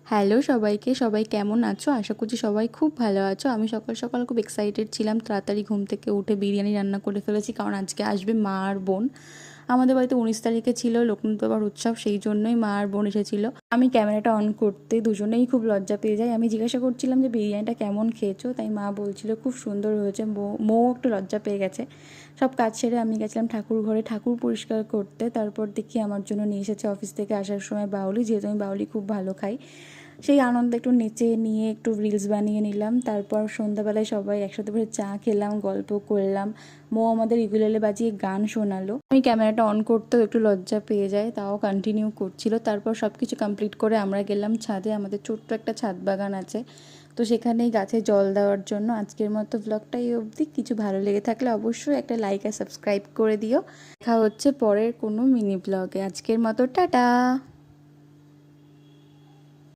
Hello সবাইকে, সবাই কেমন আছো? আশা করছি সবাই খুব ভালো আছো। আমি সকাল সকাল খুব এক্সাইটেড ছিলাম, তাড়াতাড়ি ঘুম থেকে উঠে বিরিয়ানি রান্না করে ফেলেছি, কারণ আজকে আসবে মা আর বোন। আমাদের বাড়িতে 19 তারিখে ছিল লোকনাথ বাবার উৎসব, সেই জন্যই মা আর বোন এসেছিল। আমি ক্যামেরাটা অন করতে দুজনেই খুব লজ্জা পেয়ে যাই। আমি জিজ্ঞাসা করছিলাম যে বিরিয়ানিটা কেমন খেয়েছো, তাই মা বলছিল খুব সুন্দর হয়েছে। মৌ একটু লজ্জা পেয়ে গেছে। সব কাজ সেরে আমি গেছিলাম ঠাকুর ঘরে ঠাকুর পরিষ্কার করতে। তারপর দেখি আমার জন্য নিয়ে এসেছে অফিস থেকে আসার সময় বাউলি, যেহেতু আমি বাউলি খুব ভালো খাই। সেই আনন্দে একটু নেচে নিয়ে একটু রিলস বানিয়ে নিলাম। তারপর সন্ধ্যাবেলায় সবাই একসাথে বসে চা খেলাম, গল্প করলাম। আমাদের ইউকুলেলে বাজিয়ে গান শোনালো। আমি ক্যামেরাটা অন করতেও একটু লজ্জা পেয়ে যাই, তাও কন্টিনিউ করছিল। তারপর সব কিছু কমপ্লিট করে আমরা গেলাম ছাদে। আমাদের ছোট্ট একটা ছাদ বাগান আছে, তো সেখানেই গাছে জল দেওয়ার জন্য। আজকের মতো ব্লগটা এই অবধি। কিছু ভালো লেগে থাকলে অবশ্যই একটা লাইক আর সাবস্ক্রাইব করে দিও। দেখা হচ্ছে পরের কোনো মিনি ব্লগে। আজকের মতো টাটা।